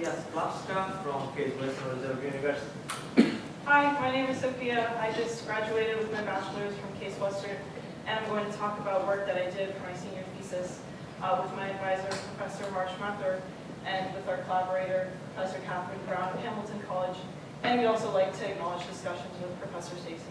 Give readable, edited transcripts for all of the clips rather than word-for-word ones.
Sofia Splawska from Case Western Reserve University. Hi, my name is Sophia. I just graduated with my bachelor's from Case Western, and I'm going to talk about work that I did for my senior thesis with my advisor, Professor Harsh Mathur, and with our collaborator, Professor Katherine Brown at Hamilton College. And we'd also like to acknowledge discussions with Professor Stacy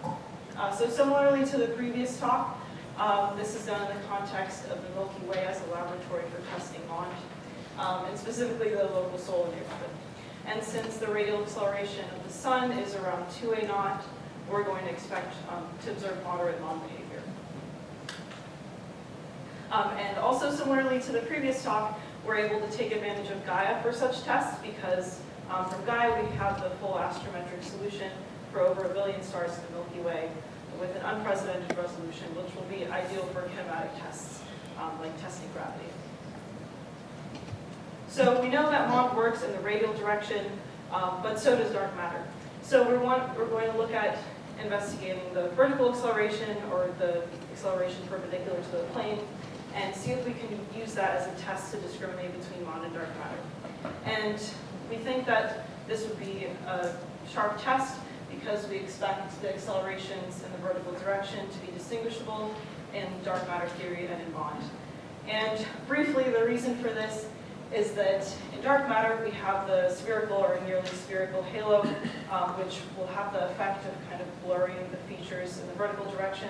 Bell. So similarly to the previous talk, this is done in the context of the Milky Way as a laboratory for testing MOND, and specifically the local solar neighborhood. And since the radial acceleration of the sun is around 2a0, we're going to expect to observe moderate MOND behavior. And also similarly to the previous talk, we're able to take advantage of Gaia for such tests because from Gaia we have the full astrometric solution for over 1 billion stars in the Milky Way with an unprecedented resolution, which will be ideal for kinematic tests, like testing gravity. So we know that MOND works in the radial direction, but so does dark matter. So we're going to look at investigating the vertical acceleration or the acceleration perpendicular to the plane and see if we can use that as a test to discriminate between MOND and dark matter. And we think that this would be a sharp test because we expect the accelerations in the vertical direction to be distinguishable in dark matter theory and in MOND. And briefly, the reason for this is that in dark matter we have the spherical or nearly spherical halo, which will have the effect of kind of blurring the features in the vertical direction,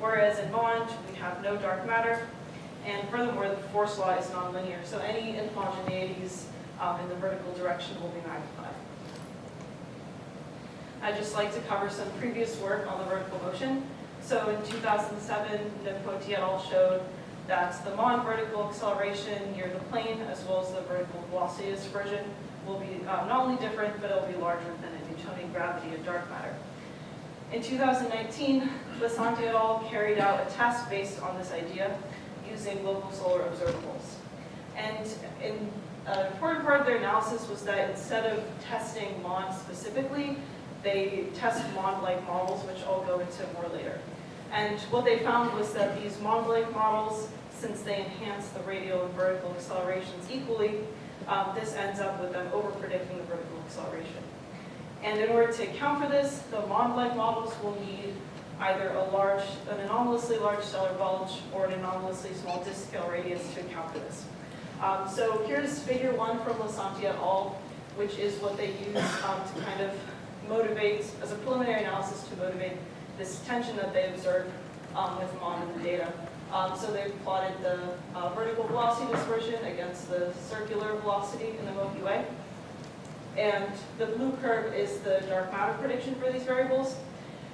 whereas in MOND we have no dark matter, and furthermore the force law is nonlinear, so any inhomogeneities in the vertical direction will be magnified. I'd just like to cover some previous work on the vertical motion. So in 2007, Nipoti et al. Showed that the MOND vertical acceleration near the plane, as well as the vertical velocity dispersion, will be not only different, but it will be larger than in Newtonian gravity in dark matter. In 2019, Lasanti et al. Carried out a test based on this idea using local solar observables. And an important part of their analysis was that instead of testing MOND specifically, they test MOND-like models, which I'll go into more later. And what they found was that these MOND-like models, since they enhance the radial and vertical accelerations equally, this ends up with them overpredicting the vertical acceleration. And in order to account for this, the MOND-like models will need either an anomalously large stellar bulge or an anomalously small disk scale radius to account for this. So here's figure 1 from Lasanti et al., which is what they use to kind of motivate, as a preliminary analysis to motivate this tension that they observed with MOND in the data. So they plotted the vertical velocity dispersion against the circular velocity in the Milky Way. And the blue curve is the dark matter prediction for these variables.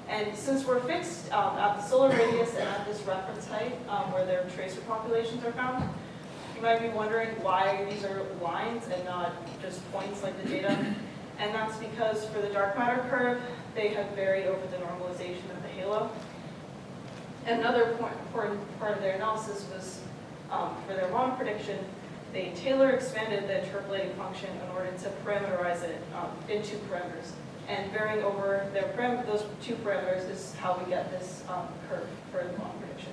And since we're fixed at the solar radius and at this reference height where their tracer populations are found, you might be wondering why these are lines and not just points like the data. And that's because for the dark matter curve, they have varied over the normalization of the halo. Another important part of their analysis was for their MOND prediction, they Taylor expanded the interpolating function in order to parameterize it in 2 parameters. And varying over those 2 parameters is how we get this curve for the MOND prediction.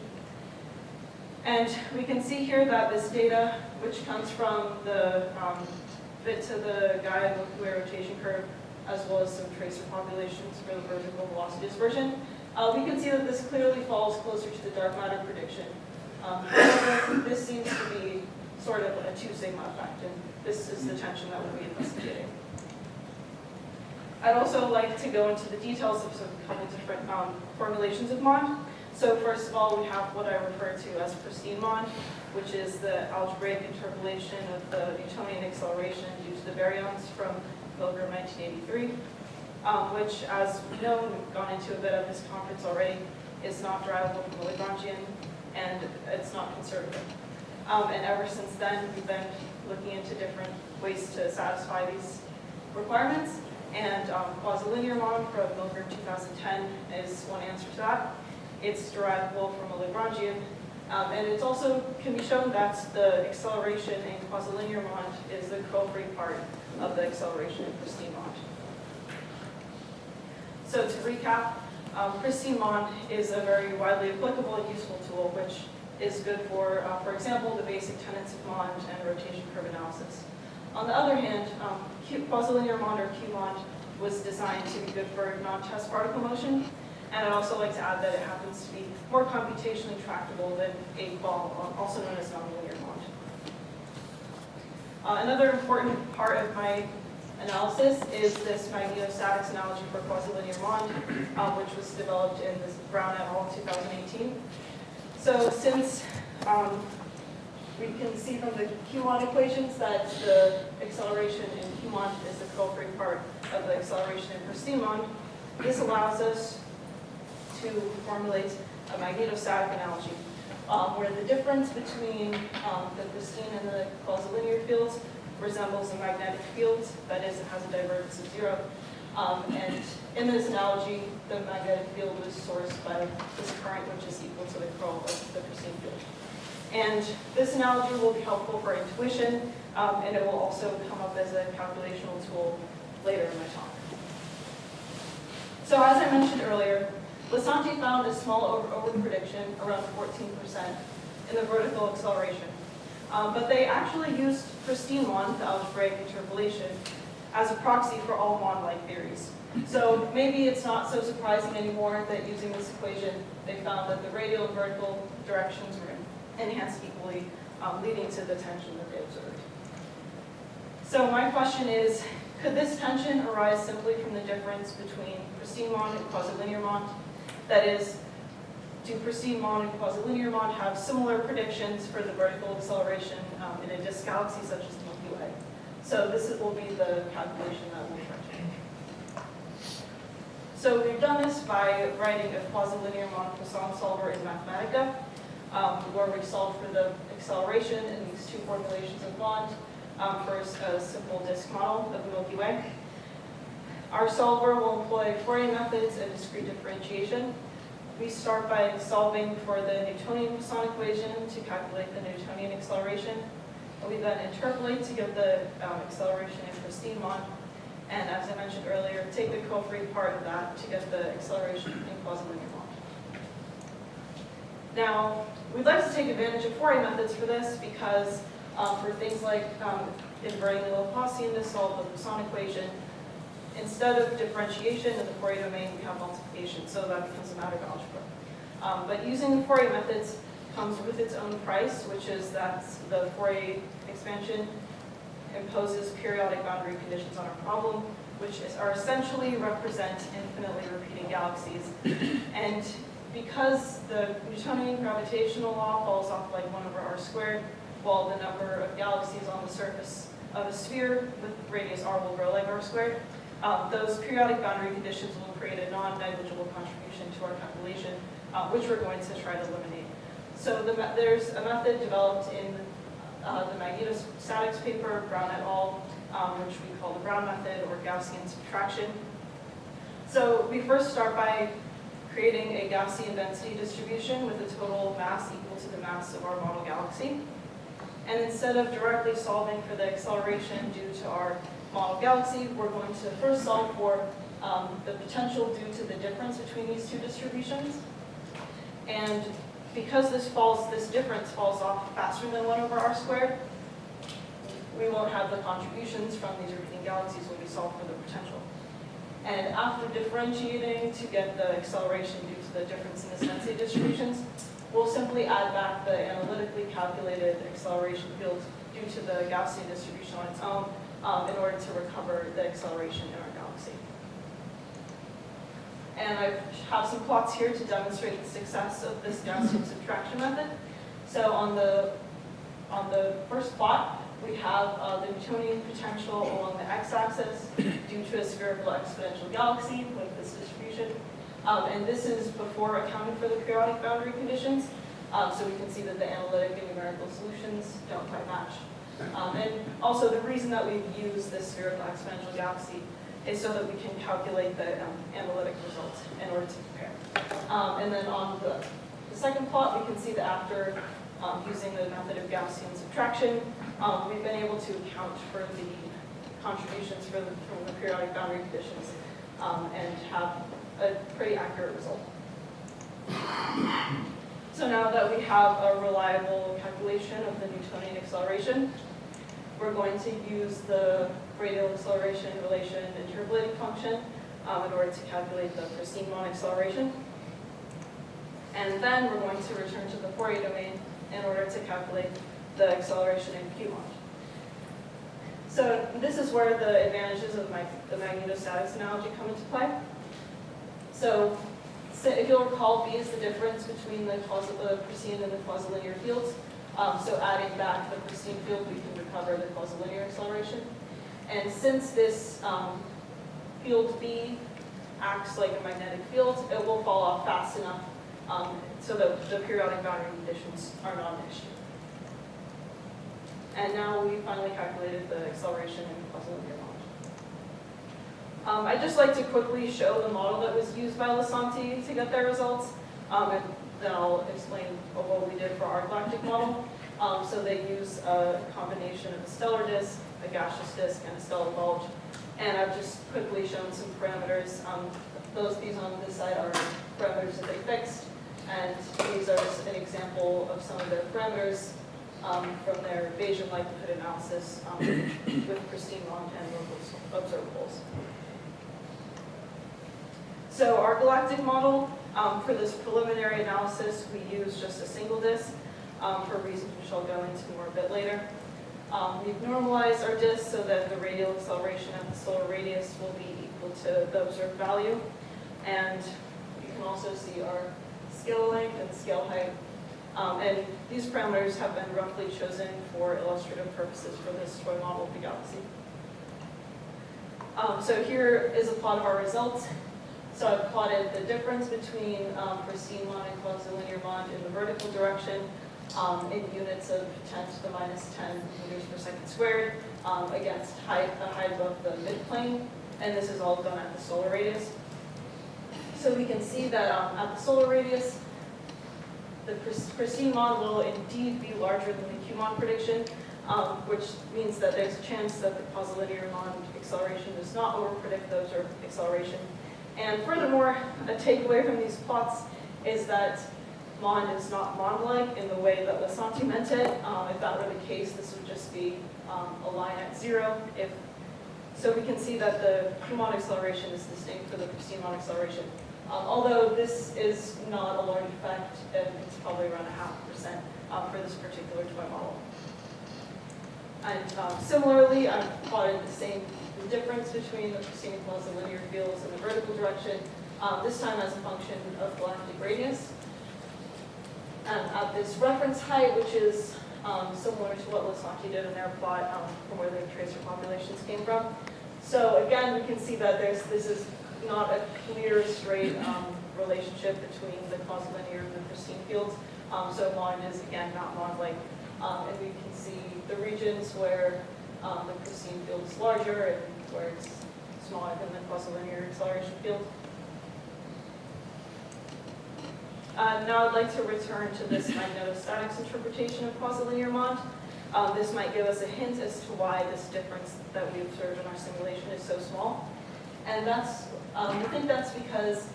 And we can see here that this data, which comes from the fit to the Gaia Milky Way rotation curve, as well as some tracer populations for the vertical velocity dispersion, we can see that this clearly falls closer to the dark matter prediction. However, this seems to be sort of a 2 sigma effect, and this is the tension that we'll be investigating. I'd also like to go into the details of a couple different formulations of MOND. So first of all, we have what I refer to as pristine MOND, which is the algebraic interpolation of the Newtonian acceleration due to the baryons from Milgram 1983, which, as we know, and we've gone into a bit of this conference already, is not derivable from the Lagrangian, and it's not conservative. And ever since then, we've been looking into different ways to satisfy these requirements, and Quasilinear MOND from Milgram 2010 is one answer to that. It's derivable from a Lagrangian, and it also can be shown that the acceleration in Quasilinear MOND is the curl-free part of the acceleration in pristine MOND. So to recap, pristine MOND is a very widely applicable and useful tool which is good for example, the basic tenets of MOND and rotation curve analysis. On the other hand, Quasilinear MOND or QUMOND was designed to be good for non-test particle motion, and I'd also like to add that it happens to be more computationally tractable than a qual, also known as nonlinear MOND. Another important part of my analysis is this magnetostatics analogy for quasilinear MOND, which was developed in this Brown et al. 2018. So since we can see from the QUMOND equations that the acceleration in QUMOND is the curl-free part of the acceleration in pristine MOND, this allows us to formulate a magnetostatic analogy, where the difference between the pristine and the quasilinear fields resembles a magnetic field, that is, it has a divergence of 0. And in this analogy, the magnetic field was sourced by this current, which is equal to the curl of the pristine field. And this analogy will be helpful for intuition, and it will also come up as a calculational tool later in my talk. So as I mentioned earlier, Lasanti found a small overprediction, around 14%, in the vertical acceleration. But they actually used pristine MOND, the algebraic interpolation, as a proxy for all MOND-like theories. So maybe it's not so surprising anymore that using this equation, they found that the radial and vertical directions were enhanced equally, leading to the tension that they observed. So my question is, could this tension arise simply from the difference between pristine MOND and quasilinear MOND? That is, do pristine MOND and quasilinear MOND have similar predictions for the vertical acceleration in a disk galaxy such as the Milky Way? So this will be the calculation that we'll try to do. So we've done this by writing a Quasilinear MOND Poisson solver in Mathematica, where we solve for the acceleration in these two formulations of MOND for a simple disk model of the Milky Way. Our solver will employ Fourier methods and discrete differentiation. We start by solving for the Newtonian Poisson equation to calculate the Newtonian acceleration. We then interpolate to get the acceleration in pristine MOND. And as I mentioned earlier, take the curl-free part of that to get the acceleration in quasilinear MOND. Now, we'd like to take advantage of Fourier methods for this because for things like inverting the Laplacian to solve the Poisson equation, instead of differentiation in the Fourier domain, we have multiplication, so that becomes a matter of algebra. But using the Fourier methods comes with its own price, which is that the Fourier expansion imposes periodic boundary conditions on our problem, which are essentially represent infinitely repeating galaxies. And because the Newtonian gravitational law falls off like 1 over r squared, while the number of galaxies on the surface of a sphere with radius r will grow like r squared, those periodic boundary conditions will create a non-negligible contribution to our calculation, which we're going to try to eliminate. So there's a method developed in the magnetostatics paper, Brown et al., which we call the Brown method or Gaussian subtraction. So we first start by creating a Gaussian density distribution with a total mass equal to the mass of our model galaxy. And instead of directly solving for the acceleration due to our model galaxy, we're going to first solve for the potential due to the difference between these two distributions. And because this difference falls off faster than 1 over r squared, we won't have the contributions from these repeating galaxies when we solve for the potential. And after differentiating to get the acceleration due to the difference in the density distributions, we'll simply add back the analytically calculated acceleration field due to the Gaussian distribution on its own in order to recover the acceleration in our galaxy. And I have some plots here to demonstrate the success of this Gaussian subtraction method. So on the first plot, we have the Newtonian potential along the x-axis due to a spherical exponential galaxy with this distribution. And this is before accounting for the periodic boundary conditions. So we can see that the analytic and numerical solutions don't quite match. And also the reason that we've used this spherical exponential galaxy is so that we can calculate the analytic results in order to compare. And then on the second plot, we can see that after using the method of Gaussian subtraction, we've been able to account for the contributions from the periodic boundary conditions and have a pretty accurate result. So now now that we have a reliable calculation of the Newtonian acceleration, we're going to use the radial acceleration relation interpolating function in order to calculate the pristine MOND acceleration. And then we're going to return to the Fourier domain in order to calculate the acceleration in QUMOND. So this is where the advantages of the magnetostatics analogy come into play. So if you'll recall, B is the difference between the pristine and the quasilinear fields. So adding back the pristine field, we can recover the quasilinear acceleration. And since this field B acts like a magnetic field, it will fall off fast enough so that the periodic boundary conditions are not an issue. And now we finally calculated the acceleration in quasilinear MOND. I'd just like to quickly show the model that was used by Lasanti to get their results, and then I'll explain what we did for our galactic model. So they use a combination of a stellar disk, a gaseous disk, and a stellar bulge. And I've just quickly shown some parameters. These on this side are parameters that they fixed, and these are just an example of some of their parameters from their Bayesian likelihood analysis with pristine MOND and local observables. So our galactic model, for this preliminary analysis, we use just a single disk for reasons which I'll go into more a bit later. We've normalized our disk so that the radial acceleration at the solar radius will be equal to the observed value. And you can also see our scale length and scale height. And these parameters have been roughly chosen for illustrative purposes for this toy model of the galaxy. So here is a plot of our results. So I've plotted the difference between pristine MOND and quasilinear MOND in the vertical direction in units of 10 to the minus 10 meters per second squared against the height above the midplane. And this is all done at the solar radius. So we can see that at the solar radius, the pristine MOND will indeed be larger than the QUMOND prediction, which means that there's a chance that the quasilinear MOND acceleration does not overpredict the observed acceleration. And furthermore, a takeaway from these plots is that MOND is not MOND-like in the way that Lasanti meant it. If that were the case, this would just be a line at 0. So we can see that the QUMOND acceleration is distinct from the pristine MOND acceleration. Although this is not a large effect, and it's probably around 0.5% for this particular toy model. And similarly, I've plotted the difference between the pristine and quasilinear fields in the vertical direction, this time as a function of galactic radius. And at this reference height, which is similar to what Lasanti did in their plot from where the tracer populations came from. So again, we can see that this is not a clear, straight relationship between the quasilinear and the pristine fields. So MOND is, again, not MOND-like. And we can see the regions where the pristine field is larger and where it's smaller than the quasilinear acceleration field. Now I'd like to return to this magnetostatics interpretation of quasilinear MOND. This might give us a hint as to why this difference that we observed in our simulation is so small. And we think that's because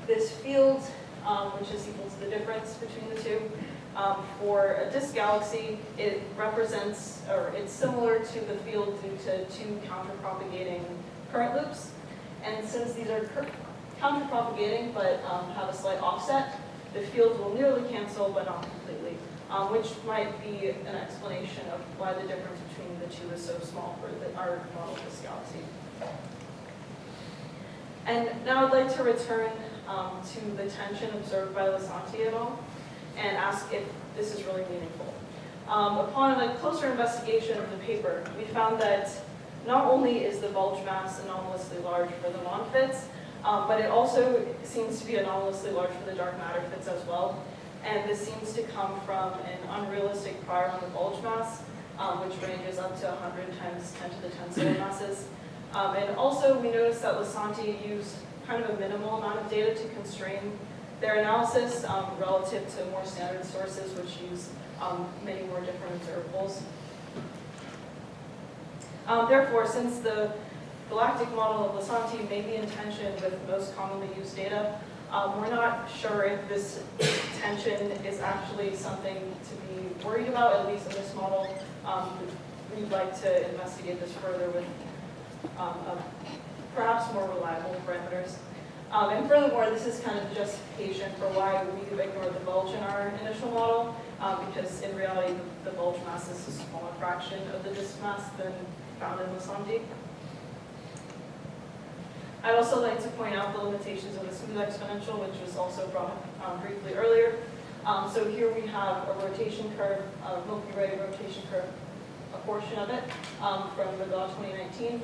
this field, which is equal to the difference between the two, for a disk galaxy, it represents, or it's similar to the field due to two counterpropagating current loops. And since these are counterpropagating but have a slight offset, the field will nearly cancel but not completely, which might be an explanation of why the difference between the two is so small for our model of this galaxy. And now I'd like to return to the tension observed by Lasanti et al. And ask if this is really meaningful. Upon a closer investigation of the paper, we found that not only is the bulge mass anomalously large for the MOND fits, but it also seems to be anomalously large for the dark matter fits as well. And this seems to come from an unrealistic prior on the bulge mass, which ranges up to 100 times 10 to the 10 solar masses. And also we noticed that Lasanti used kind of a minimal amount of data to constrain their analysis relative to more standard sources which use many more different observables. Therefore, since the galactic model of Lasanti may be in tension with most commonly used data, We're not sure if this tension is actually something to be worried about, at least in this model. We'd like to investigate this further with perhaps more reliable parameters. And furthermore, this is kind of justification for why we have ignored the bulge in our initial model, because in reality, the bulge mass is a smaller fraction of the disk mass than found in the SOND. I'd also like to point out the limitations of the smooth exponential, which was also brought up briefly earlier. So here we have a rotation curve, a Milky Way rotation curve, a portion of it from the 2019.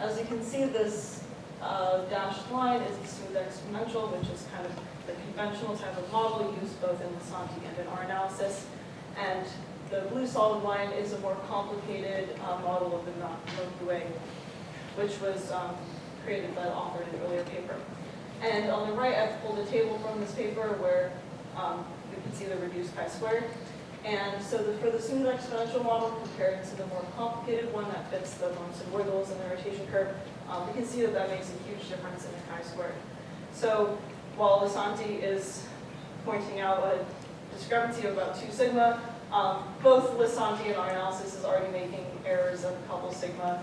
As you can see, this dashed line is the smooth exponential, which is kind of the conventional type of model used both in the SOND and in our analysis. And the blue solid line is a more complicated model of the Milky Way, which was created by the author in an earlier paper. And on the right, I've pulled a table from this paper where you can see the reduced chi-squared. And so for the smooth exponential model compared to the more complicated one that fits the bumps and wiggles in the rotation curve, we can see that that makes a huge difference in the chi-squared. So while Lisanti is pointing out a discrepancy of about 2 sigma, both Lisanti and our analysis is already making errors of a couple sigma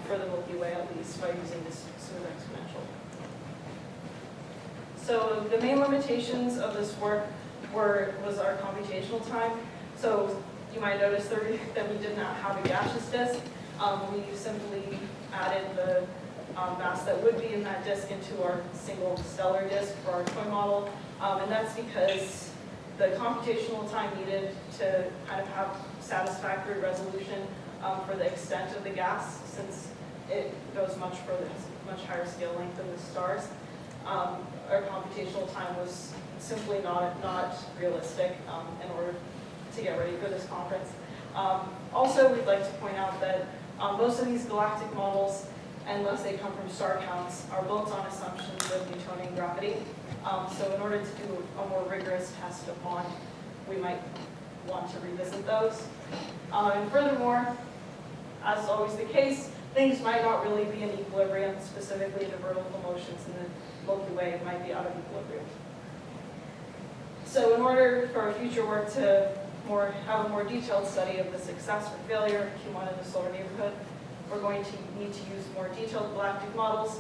for the Milky Way, at least by using this smooth exponential. So the main limitations of this work was our computational time. So you might notice that we did not have a gaseous disk. We simply added the mass that would be in that disk into our single stellar disk for our toy model. And that's because the computational time needed to kind of have satisfactory resolution for the extent of the gas, since it goes much further, much higher scale length than the stars. Our computational time was simply not realistic in order to get ready for this conference. Also, we'd like to point out that most of these galactic models, unless they come from star counts, are built on assumptions of Newtonian gravity. So in order to do a more rigorous test of MOND, we might want to revisit those. And furthermore, as is always the case, things might not really be in equilibrium, specifically the vertical motions in the Milky Way might be out of equilibrium. So in order for our future work to have a more detailed study of the success or failure of QUMOND in the solar neighborhood, we're going to need to use more detailed galactic models,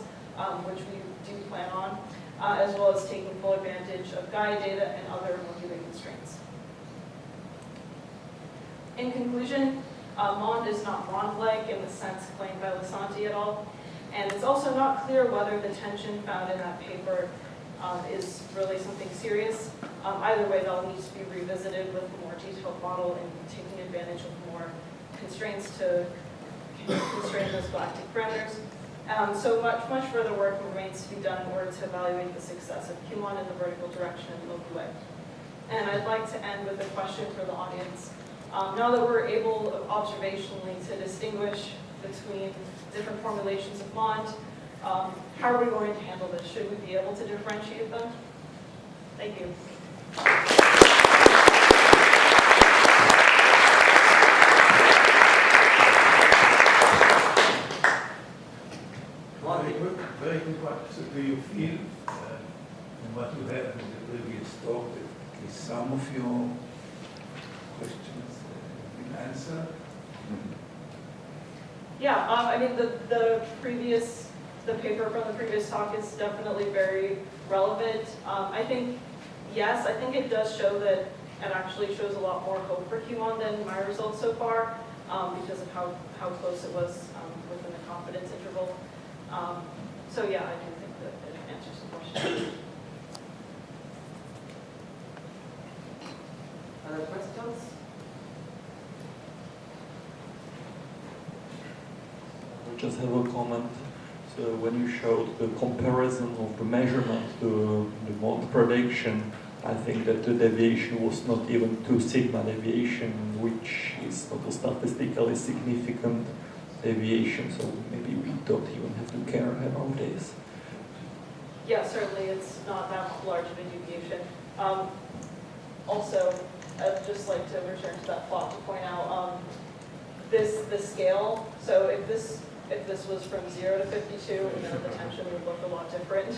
which we do plan on, as well as taking full advantage of Gaia data and other Milky Way constraints. In conclusion, MOND is not MOND-like in the sense claimed by Lisanti et al. And it's also not clear whether the tension found in that paper is really something serious. Either way, they'll need to be revisited with a more detailed model and taking advantage of more constraints to constrain those galactic parameters. So much further work remains to be done in order to evaluate the success of QUMOND in the vertical direction of the Milky Way. And I'd like to end with a question for the audience. Now that we're able observationally to distinguish between different formulations of MOND, how are we going to handle this? Should we be able to differentiate them? Thank you. Very good one. So do you feel, in what you have in the previous talk, that is some of your questions been answered? Yeah, I mean, the paper from the previous talk is definitely very relevant. I think, yes, I think it does show that it actually shows a lot more hope for QUMOND than my results so far, because of how close it was within the confidence interval. So yeah, I do think that it answers the question. Other questions? I just have a comment. So when you showed the comparison of the measurement to the MOND prediction, I think that the deviation was not even 2 sigma deviation, which is not a statistically significant deviation, so maybe we don't even have to care about this. Yeah, certainly it's not that large of a deviation. Also, I'd just like to return to that plot to point out the scale. So if this was from 0 to 52, the tension would look a lot different.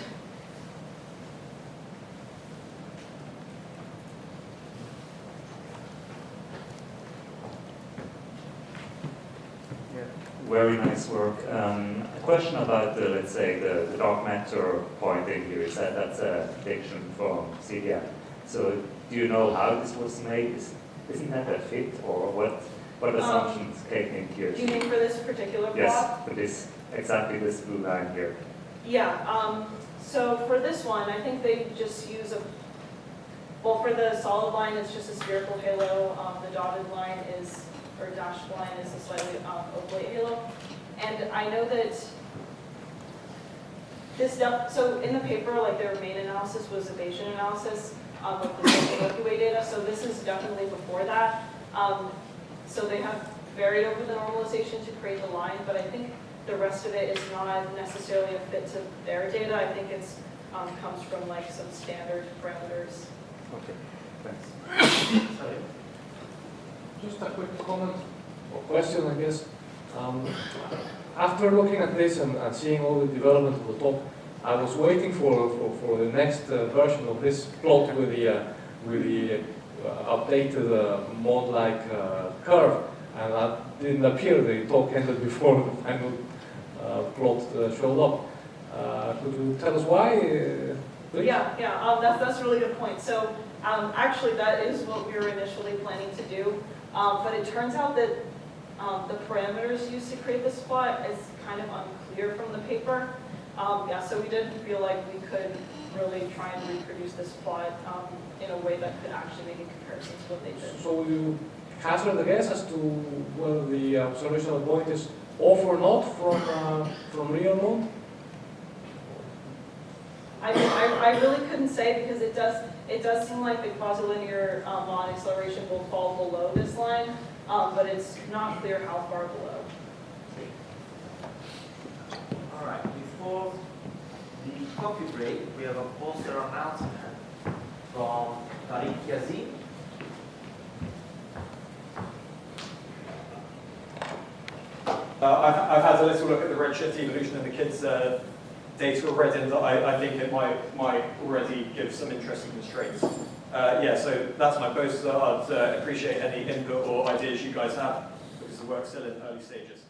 very nice work. A question about the, let's say, the dark matter pointing here. You said that's a prediction from Celia. So do you know how this was made? Isn't that a fit, or what assumptions came in here? Do you mean for this particular plot? Yes, for this, exactly this blue line here. Yeah, so for this one, I think they just use well, for the solid line, it's just a spherical halo. The dotted line is, or dashed line is a slightly oblate halo. And I know that so in the paper, like their main analysis was a Bayesian analysis of the Milky Way data. So this is definitely before that. So they have varied over the normalization to create the line, but I think the rest of it is not necessarily a fit to their data. I think it's comes from like some standard parameters. Okay, thanks. Sorry. Just a quick comment or question, I guess. After looking at this and seeing all the development of the talk, I was waiting for the next version of this plot with the updated MOND-like curve, and that didn't appear. The talk ended before the final plot showed up. Could you tell us why? Please? Yeah, that's a really good point. So actually, that is what we were initially planning to do, but it turns out that the parameters used to create this plot is kind of unclear from the paper. So we didn't feel like we could really try and reproduce this plot in a way that could actually make a comparison to what they did. So you hazard a guess as to whether the observational point is off or not from real MOND? I really couldn't say, because it does seem like the quasilinear MOND acceleration will fall below this line, but it's not clear how far below. All right, before the coffee break, we have a poster announcement from Tariq Yazid. I've had a little look at the redshift evolution and the kids' data already, and I think it might already give some interesting constraints. So that's my poster. I'd appreciate any input or ideas you guys have, because the work's still in early stages.